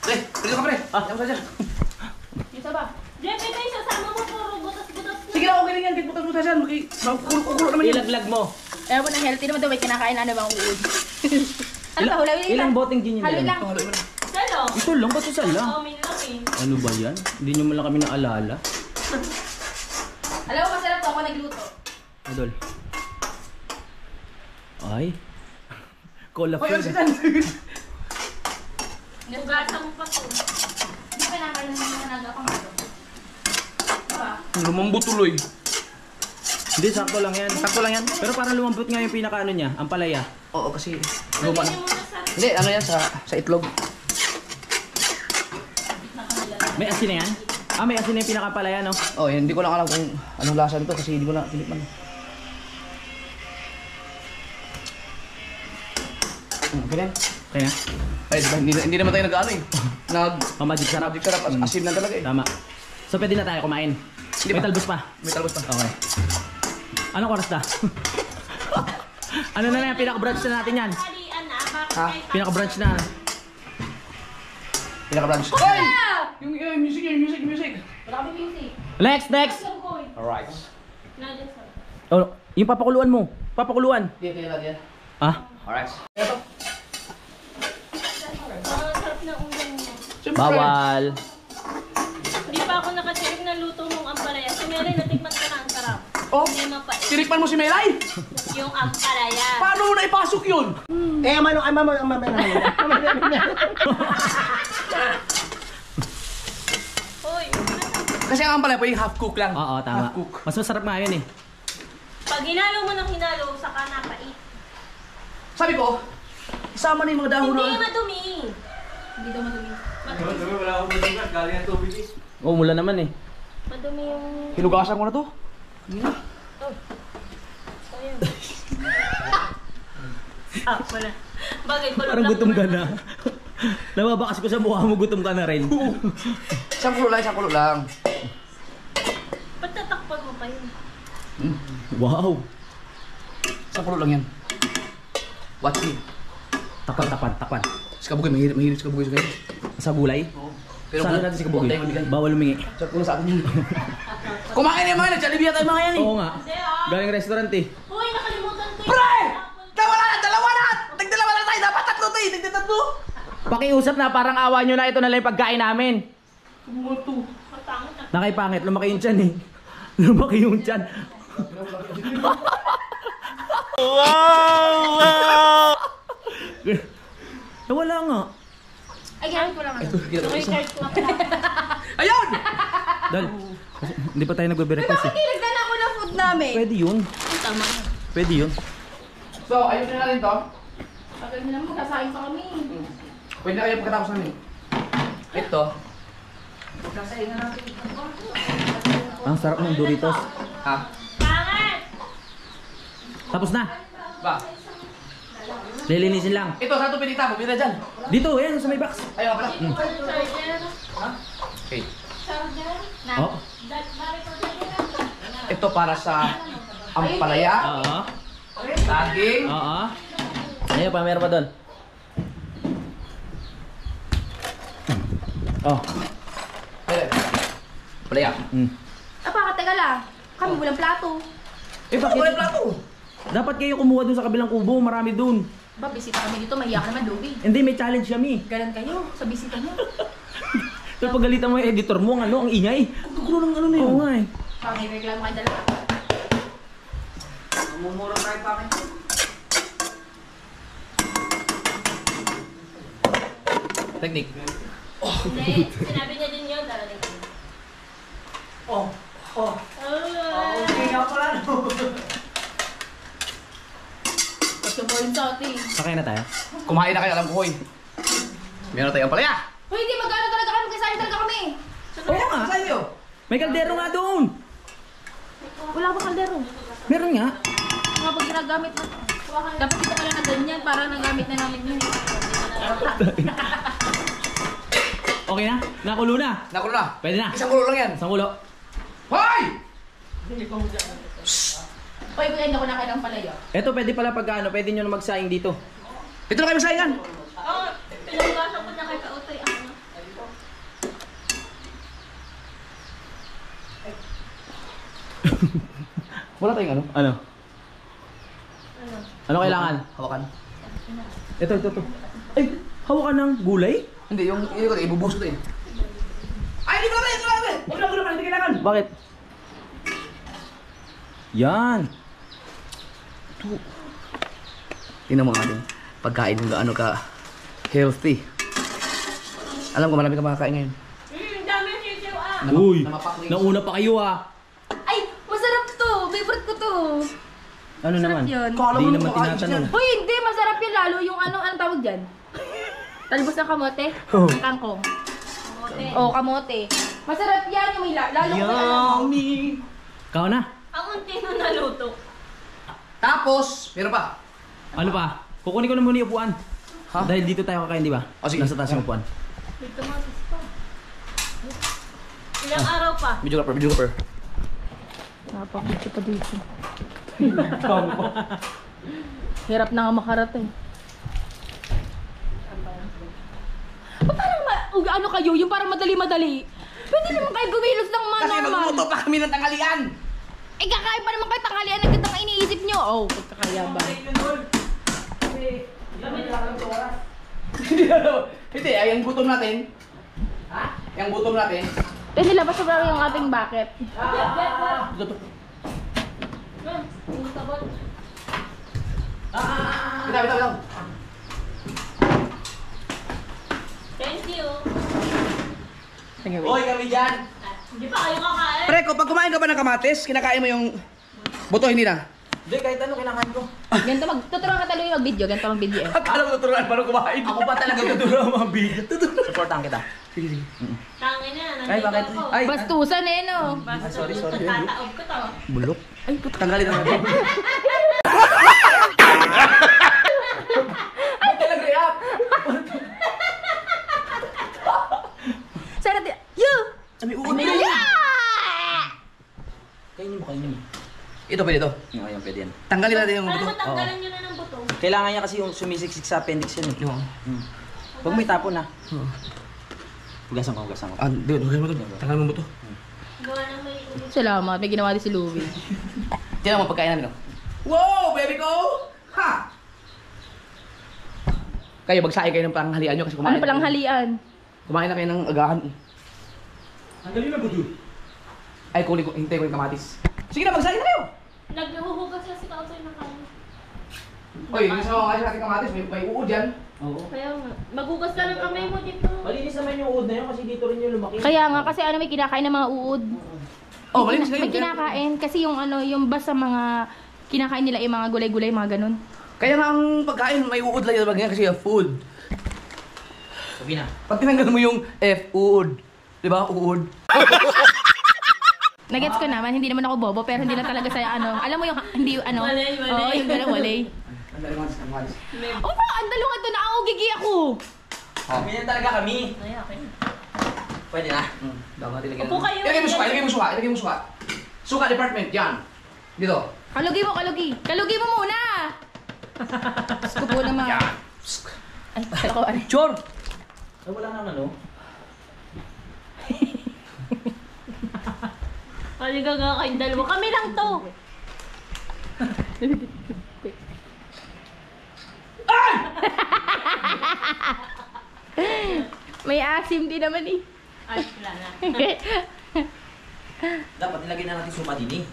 Pre, pwede ka pre. Yan mo sa dyan. Yung isa ba? Jeff, ito yung sasama mo, puro butas-butas na. Sige lang, okay din yan. Kahit butas-butas yan. Kukulo naman yan. Ilaglag mo. Ewan mo na healthy naman daw, may kinakain na ano bang uod. Ano ba, hulawi Ilang boteng gin yun? Haloy lang. Haloy mo na. Salo? Ito lang, ba't isa lang? Amin lang eh. Ano ba yan? Hindi nyo man lang kami naalala. Alam mo, masarap to ako nagluto. Adol. Ay. Cola Hoy, ano filled. si Dan? Nagasa mo pa to. Hindi pa naman naman nagapang ito. Lumambot tuloy. Hindi, sakto lang yan. Sakto lang yan. Pero parang lumambot nga yung pinaka-ano niya, ang palaya. Oo, kasi luma na. Hindi, ano yan sa itlog. May asin na yan? Ah, may asin na yung pinaka-palaya, no? Oh, hindi ko lang alam kung anong lasa nito kasi hindi ko na tinikman. Okay na. Okay na? Ay, diba, hindi naman tayo nag-ano eh. Magic sarap. Magic sarap, asin na talaga eh. Tama. So, pwede na tayo kumain. Hindi May pa. talbos pa. May talbos pa. Okay. Anong oras na? Ano na yan? Pinaka-brunch na natin yan. Ha? Pinaka-brunch na. Pinaka-brunch. Hoy! Yung music. Next! Alright. Oh, yung papakuluan mo. Papakuluan. Hindi, kaya lang yan. Ah? Alright. Ito. Bawal. Hindi pa ako nakatirik na luto mong ampalaya. Si Melay, natikman ko na ang sarap. Oh, Hindi mapait. tinikman mo si Melay? Yung ampalaya. Paano mo na ipasok yun? Hoy, Kasi ang pala po yung half cook lang. Oo, tama. Half cook. Mas masarap nga yun eh. pag hinalo mo ng hinalo, saka napait. Sabi ko, isama na yung mga dahon Hindi na. madumi. Hindi daw madumi. Wala akong malugat. Galing ang tubig eh. Oo, mula naman eh. Madumi yung... Hinugasan ko na to. Ayun. Wala. Bagay ko Parang gutom ka na. Nababakas ko sa mukha mo, gutom ka na rin. Isang kulo lang. Ba't tatakpan mo pa yun? Wow. Isang kulo lang yan. What's it? Takpan. Si Kabugoy, mahilig si Kabugoy sa kayo. Sa gulay? Pero Saan natin si Kabugoy? Huwag tayo mabigay. Bawal lumingi. Sa kulo sa atin yun. Kumain na yung mga nagsalibia tayo mga yan eh. Oo nga. Galing restaurant eh. Uy, nakalimutan ko yun. Pre! Dalawa na! Nagdalawa na tayo! Dapat tatlo to eh! Nagtatatlo! Pakiusap na parang awa nyo na ito na lang yung pagkain namin. Tumuto. Matangit na. Nakipangit, lumaki yung tiyan eh. Lumaki yung tiyan. Wow! Wala nga. Ay, gawin ko lang ano. Recharge ko nga pala. Ayun! Dal, hindi pa tayo nagbe-breakfast eh. Tinagdan ako ng food namin. Pwede yun. Tama. Pwede yun. So, ayun na natin to. Pagod na lang magkasain pa kami. Pwede na kayo pagkatapos namin. Ito. Ang sarap ng Doritos. Ha? Pangat! Tapos na. Ba? Lilinisin lang. Ito, saan ito pinita mo? Pinita dyan. Dito, yan sa may box. Ayun pala. Charger. Okay. Charger. Na. Oh. Ito para sa ampalaya, Oo. saging, Oo. Ayun pa, meron pa doon. Oh. ampalaya. Teka lang. Kami walang plato. Eh bakit? Wala plato. Dapat kayo kumuha dun sa kabilang kubo, marami dun. Ba, bisita kami dito. Mahiya ka naman, Dobi. Hindi, may challenge kami. Galan kayo sa bisita niyo. Pero pagalitan mo yung editor mo, ang ano, ang ingay. Kukulo ng ano na yun. Oo nga eh. Pangay-reklamo kayo dalawa. Mumura tayo pa akin. Technique. Hindi, sinabi niya din yun. Darating ko. Okay nga pala no. Gusto mo rin sa atin. Sakay na tayo. Kumain na kayo, alam ko hoy. Meron tayong ampalaya. Hoy, hindi magkano talaga kami. Magkasain talaga kami. Oo nga. Saan yun? May kaldero nga doon. Wala ba kaldero? Meron nga. Mga pag ginagamit na. Dapat ito pala na ganyan para nagamit na namin yun. Okay na? Nakulo na. Nakulo na. Pwede na. Isang kulo lang yan. Isang kulo. Hoy! Hoy, pwede ako na kayo ng palayo. Eto, pwede pala pagka ano, pwede nyo na magsaing dito. Ito na kayo masaingan. Oo, pinagasan ko na kay Kautoy. Ano? Wala tayong ano? Ano? Ano kailangan? Hawakan. Ito. Ay, hawakan ng gulay? Hindi, yung ibubuhos ko to eh. Ay, hindi ko naman! Huwag na, hindi kailangan. Bakit? Yan. Tingnan mo nga din. Pagkain kung gaano ka healthy. Alam ko marami ka makakain ngayon. Dami sisiw ah. Uy, Namapak wings. nauna pa kayo ah. Favorite ko to. Ano naman? yun. Di naman tinatanong. Uy, hindi. Masarap yun lalo. Yung anong tawag dyan? Talbos ng kamote? Oh. Ng kangkong. Kamote. Oo, kamote. Masarap yan. Yung may lalo ko Yummy! Ikaw na? Ang unti nung naluto. Tapos, meron pa. Ano pa? Kukunin ko na muna yung upuan. Ha? Dahil dito tayo kakain, di ba? Oh, sige. Nasa taas yung upuan. May tomatis pa. Ilang araw pa? Video per. Napakita pa dito. Hirap na nga makarating. Parang ano kayo? Yung parang madali-madali. Pwede naman kayo gumilos ng Kasi normal. magluto pa kami ng tanghalian. Eh kakain pa naman kayo tanghalian. Agad ang iniisip nyo. Oh, pagkakaya ba? Hindi, ay yung gutom natin. Ha? Yung gutom natin. Eh nilabas na parang yung ating bucket. Bitaw. Thank you. Hoy, kami dyan. Hindi pa kayo kakain. Pre, pag kumain ka ba ng kamatis, kinakain mo yung buto, hindi na? Hindi, kahit ano kinakain ko. Ganito tuturuan ka talaga mag-video. Ganito mag-video eh. Akala mo tuturuan paano kumain. Ako pa talaga tuturo ang mga video. Supportahan kita. Sige. Tangin na, Ay, bakit? Ay, bastusan eh no. Sorry. Tataob ko to. Bulok. ay, puto. Tanggalin na natin. Ay, talaga react. Sana natin. You! Sabi, uod na Kainin mo, kainin mo. Ito, pwede ito. Ayun, pwede yan. Tanggalin natin yung buto. matanggalan nyo na ng buto? Kailangan niya kasi yung sumisiksik sa appendix yun eh. Oo. Huwag mo itapon na. Hugasan ko. Ah, di, tanggalin mo ito. Tanggalin mo yung buto. Gawa na may salamat. May ginawa din si Louie. Tiyan mo pagkain namin, no? Wow, baby ko! Ha! Kayo, magsain kayo ng panghalian nyo kasi kumain. Ano palang halian? Kumain na kayo ng agahan. Ang galing na buto. Ay, hintay ko yung kamatis. Sige na, magsain na kayo! Naghuhugas kasi kautoy ng kanin. Oy, hindi sa mga natin kamatis, may uod yan. Oo. Kaya nga. Magugas ka ng kamay mo dito. Malinis naman yung uod na yun kasi dito rin yung lumaki. Kaya nga kasi ano may kinakain ng mga uod. Oh, malinis kayo. May kinakain kasi yung ano yung basta mga kinakain nila yung mga gulay-gulay mga ganun. Kaya nga ang pagkain, may uod lang yung bagay kasi food. Sabi na. Pag tinanggal mo yung F, uod. Di ba? Uod. Nagets ko naman, hindi naman ako bobo pero hindi lang talaga saya ano. Alam mo yung hindi ano. Walay. Oo, yung gano'n walay. Ang dali mga kamatis. Oh, ang dalawang ito na ako gigi ako. Ganyan talaga kami. Ay, okay. Pwede na. Dapat natin lagyan. Upo kayo. Ilagay mo suka. Suka department, yan. Dito. Kalugi mo, kalugi. Kalugi mo muna. Gusto po naman. Yan. Ay, kala ko ano. Sure. Ay, wala nang ano. Halika nga kayong dalawa. Kami lang to. May asim din naman eh. Ay, wala na. Dapat nilagay na natin suka din eh.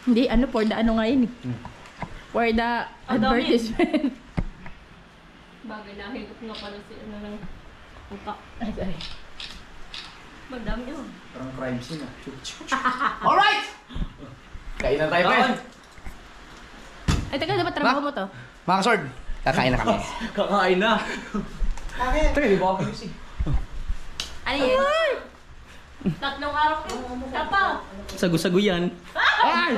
Hindi, ano, for the ano ngayon eh. For the Oh, dami. advertisement. Bagay na, higop na pala si ano ng utak. Ay, sorry. Madami yun. Parang crime scene ah. Alright! Kain na tayo, Kain. pre. Ay, teka, dapat trabaho mo to? Mga sword, kakain na kami. Kakain na. Teka, di ba ako kinis eh? Ano yun? Tatlong araw ko. Tapa. Sagu-sagu yan. Ay!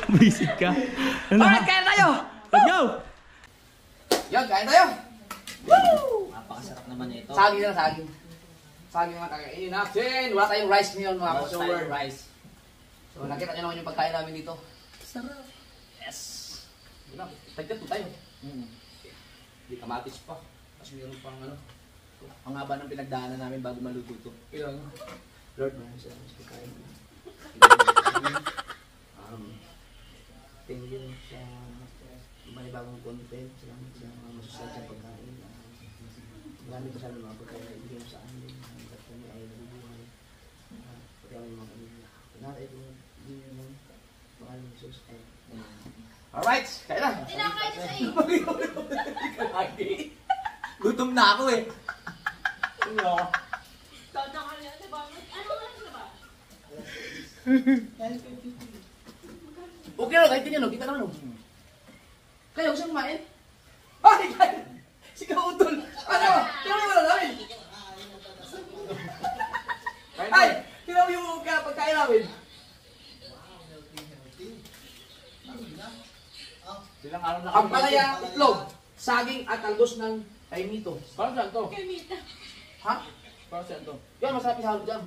Visit ka. Alright, kain tayo! Let's go! Yan, kain tayo! Napakasarap naman ito. Saging na, saging. Saging na kakainin natin. Wala tayong rice ngayon, mga customer. rice. So, nakita nyo naman yung pagkain namin dito. Sarap. Yes. Yun na, tagdat po tayo. Hindi kamatis pa. Kasi meron pang ano. Ang haba ng pinagdaanan namin bago maluto ito. Ilang, Lord, maraming salamat sa pagkain. Thank you sa may bagong content. Salamat sa mga masusad sa pagkain. Marami pa sana mga pagkain na ibigay mo sa amin. Hanggat kami ay nabubuhay. Pati ang mga kanila. Nanay ko, hindi nyo nang mahal ng Jesus. Alright, kaya na. Tinakain na sa iyo. Gutom na ako eh. Ano? Okay na, kahit ganyan, no? Kita naman, no? Kaya, gusto kumain? Ay, kaya! Si Kautol! Ano? Tinawi mo lang namin! Ay! Tinawi mo ka pagkain namin! Silang araw na Ang palaya, itlog, saging at talbos ng kaimito. Parang saan to? Ha? Parang saan to? Yan, masarap yung halog dyan.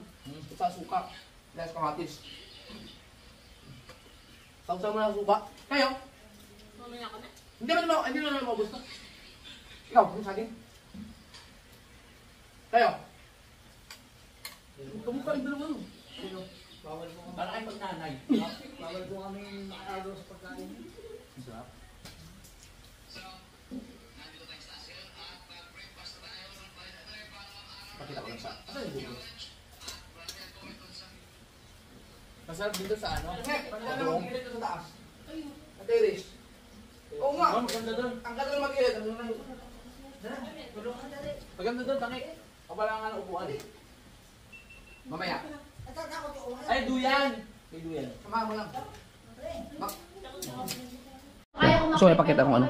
Sa suka. Dahil sa kamatis. Sausaw mo na ang suka. Kayo? Mamaya ka na. Hindi naman maubos na. Ikaw, yung saging? Kayo? Kamukha yung dalawa mo. Parang ay pagtanay. Bawal po kami makakagawa sa pagkain. Sarap. Pakita ko lang sa... Asan yung buko? Masarap dito sa ano? Ang gilid sa taas. Ang terrace. Oo nga. Oh, maganda doon. Ang ganda ng magilid. Ang ganda ng... Maganda doon, tangik. Kapala nga ng upuan. Mamaya. Ay, duyan! May duyan. Samahan mo lang. Kaya ko So, ipakita ko ano.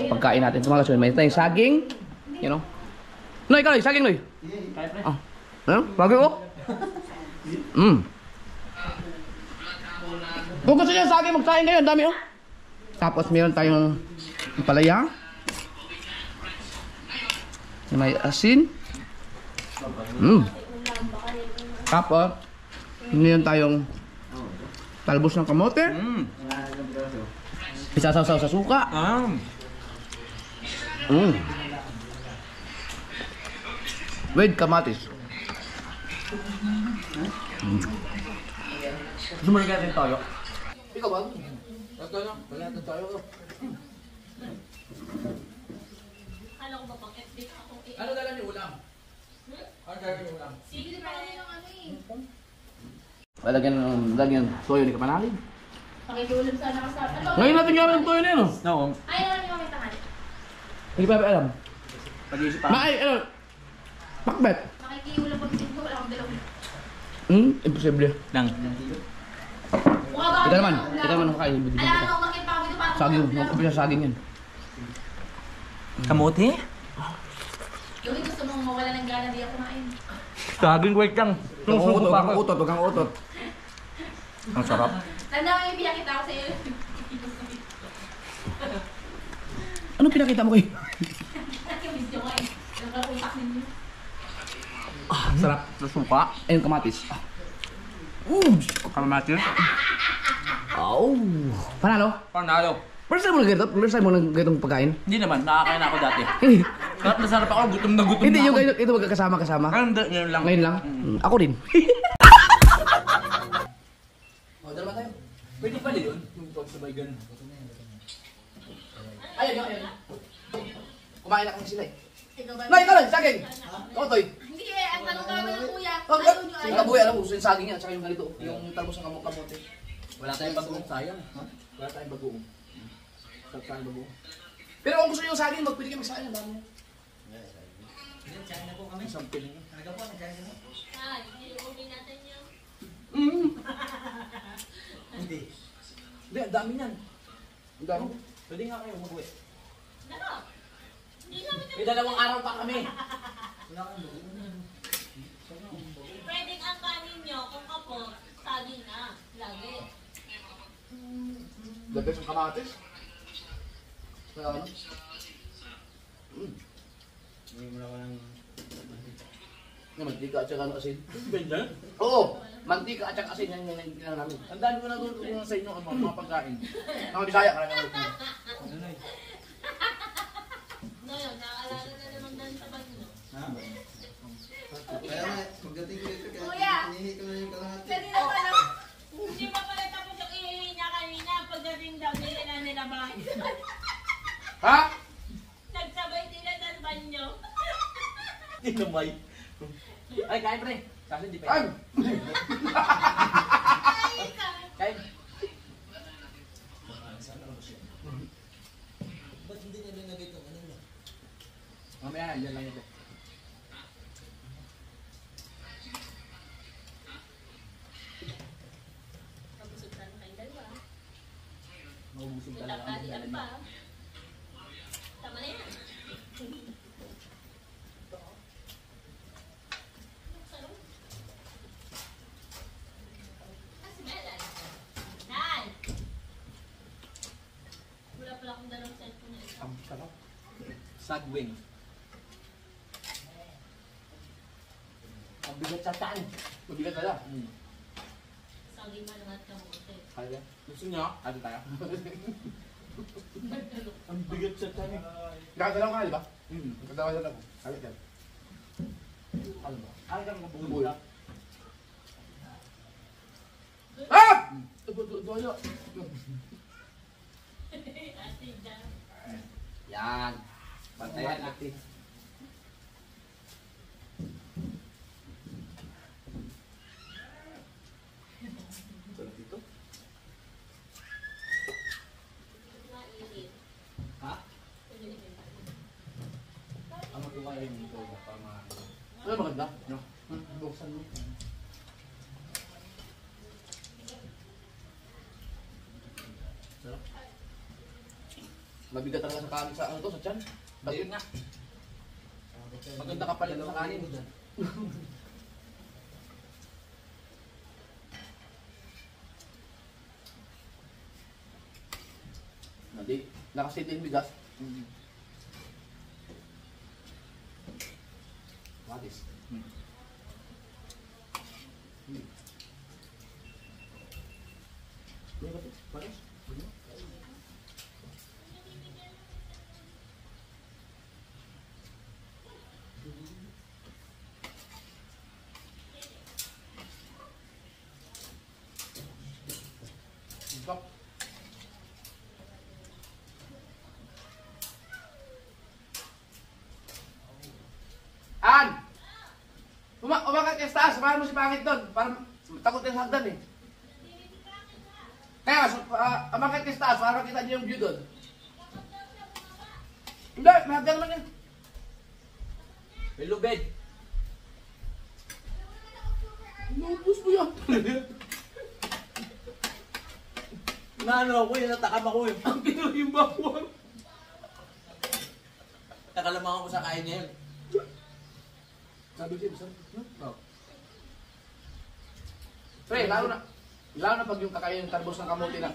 Pagkain natin. Tumakas yun. May tayong saging. You know. Noy, ikaw, Noy. Saging, Noy. Kaya pre. Ah. Ano? Saging ko? Kung gusto niyo saging, magsaing kayo. Ang dami, oh. Tapos, meron tayong palaya. May asin. Tapos, meron tayong talbos ng kamote. Isasaw-saw sa suka. With kamatis. Gusto mo rin natin toyo? Ikaw ba? Ito na. Wala natin toyo. Kala ko ba pang update ako eh. Ano dala niyo ulam? Ano dala niyo ulam? Sige pa rin yung ano eh. Lagyan toyo ni Kapanalig. Pakikiulam sana ka sa... Ano? Ngayon natin gawin ng toyo na yun, oh. No. Ay, naman yung may tangan. Hindi pa alam. Pag-iisip pa. Maay, ano? Pakbet. Pakikiulam pag dito. Wala akong dalawang. Imposible. Lang. Ikaw naman makakain. Alam mo, umakit pa kami dito para Saging, magkapi sa saging yan. Kamote? Yung gusto mong mawala ng gana, di ako kumain. Saging, wait lang. Huwag kang utot, huwag kang utot. Ang sarap. Tanda mo yung pinakita ko sa iyo. Ano pinakita mo kayo? Yung video ko eh. Nagkakuntak ninyo. Sarap. Sa suka. Ayun, kamatis. Kamatis. Oh. Panalo? Panalo. First time mo nag-ganito? First time mo nag-ganitong pagkain? Hindi naman, nakakain ako dati. Sarap na sarap ako, gutom na gutom Hindi, na yung ako. ito magkakasama-kasama. Hindi, ngayon lang. Ngayon lang? Ako din. O, dalawa tayo. Pwede pala yun, yung pagsabay ganun. Ayun. Kumain na kasi sila eh. Ikaw ba? Nay, ikaw lang, saging! Totoy. Hindi eh, ang tanong namin ng kuya. Oh, Ayaw nyo yung ayaw. kabuhay, alam mo, yung saging yan, tsaka yung ganito, yung talbos ng kamote. Wala tayong bagoong sayang. Wala tayong bagoong. Sarap tayong bagoong. Pero kung gusto nyo yung saging, pwede kayo magsain, ang dami nyo. Isang piling. Ay, iuwi natin yun. Hindi, ang dami niyan. Ang dami. Pwede nga kayo umuwi. Ano? Hindi namin May dalawang araw pa kami. pwedeng ang kanin nyo kung kapot, saging na. Lagi. The best yung kamatis. Kaya ano? Yung mantika at saka asin. Ganyan? Oo! Mantika at saka asin yan yung ginagawa namin. Ang dami ko natutunan sa inyo mga pagkain. Mga Bisaya, karami ako. No, yun, naaalala na naman dahil sa banyo. Kaya nga, pagdating ko dito, Kuya! kaya hinihingi ko na yung kalahati. Kanina pa lang. Hindi pa pala tapos yung iiwi niya kanina. Pagdating daw nila nila bahay. Ha? Nagsabay sila sa banyo. Tinamay. Ay, kain pre. Kasi hindi pa. Ay! Kain. Mamaya, yan lang ito. Mabusog ka na kayong dalawa. Maubusog May talaga ang tangkalian dala pa. niya. Tama na yan. Si Melan. Nan! Wala pala akong dalawang cellphone na isa. Ang sarap. Sagwing. Ang bigat sa tan. Mabigat pala. Saging malangat ka mo. Kaya? Gusto niyo? Ano tayo? Ang bigat sa tan. Nakagalaw ka, di ba? Nakagalaw ako. Halit yan. Ano ba? Halit ang kabungol. Ah! Doyo. Ate Jam. Yan. Pantayan natin. Sarap ito. Mainit. Ha? Ano ko kaya yung ito? Ano maganda? No? Buksan mo. Sarap. Mabigat talaga sa kanin sa ano to, sa tiyan. Bakit nga? Maganda ka pala sa kanin. Hindi. Nakasit yung bigas. What is? Pares? Stop. An! Umakat ka sa taas, samahan mo si Pangit doon. Para takot yung hagdan eh. Kaya, umakat ka sa taas, para makita niyo yung view doon. Hindi, may hagdan naman yan. May lubid. Inubos mo yan. Naano ako eh, natakam ako eh. Ang kinuha yung bawang. Nakalamang ako sa kain niya yun. Sabi siya, sabi siya. Pre, lalo na pag yung kakain ng tarbos ng kamote na.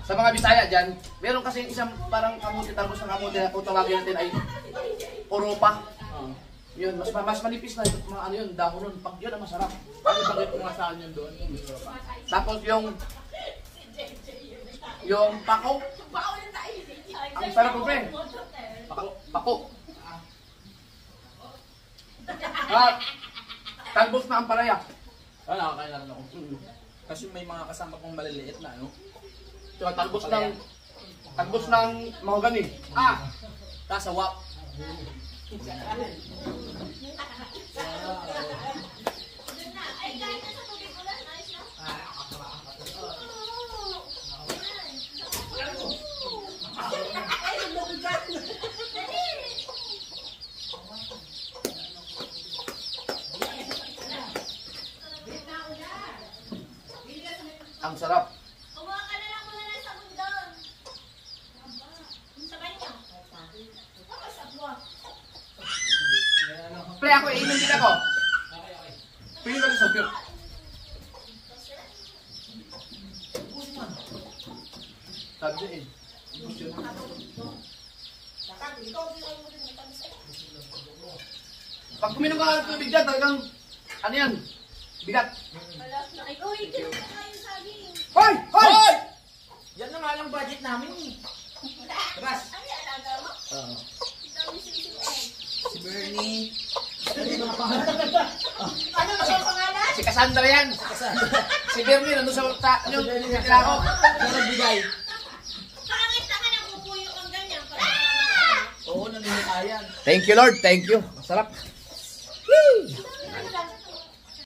Sa mga Bisaya dyan, meron kasi isang parang kamote, tarbos ng kamote na kung tawagin natin ay Oropa. Yun, mas manipis na mga ano yun, dahon nun. Pag yun ang masarap. Ano bakit kung saan yun doon? Tapos yung pako. Ang sarap po, pre. Pako. Talbos na ampalaya. Ah, nakakain na rin ako. Kasi may mga kasama kong maliliit na, ano? Tsaka talbos ng mahogani. Kasawap. Ang sarap. Kumuha ka na lang muna ng sabon doon. Sa banyo. Pre, ako iinom din ako. Pili ko rin sa pure. Sabi niya eh. Pag kuminom ka ng tubig dyan, talagang ano yan? Bigat. Uy, kinuha ka yung saging. Hoy! Hoy! Yan na nga lang budget namin eh. Ras! Ano yung alaga mo? Dami sinisip mo. Si Bernie. Ano na ang pangalan? Si Cassandra yan. Si Bernie, nandun sa yung titila ko. Yan ang bigay. Pangit na ka na pupuyo kang ganyan. Oo, nangyayaan. Thank you, Lord. Thank you. Masarap. Woo!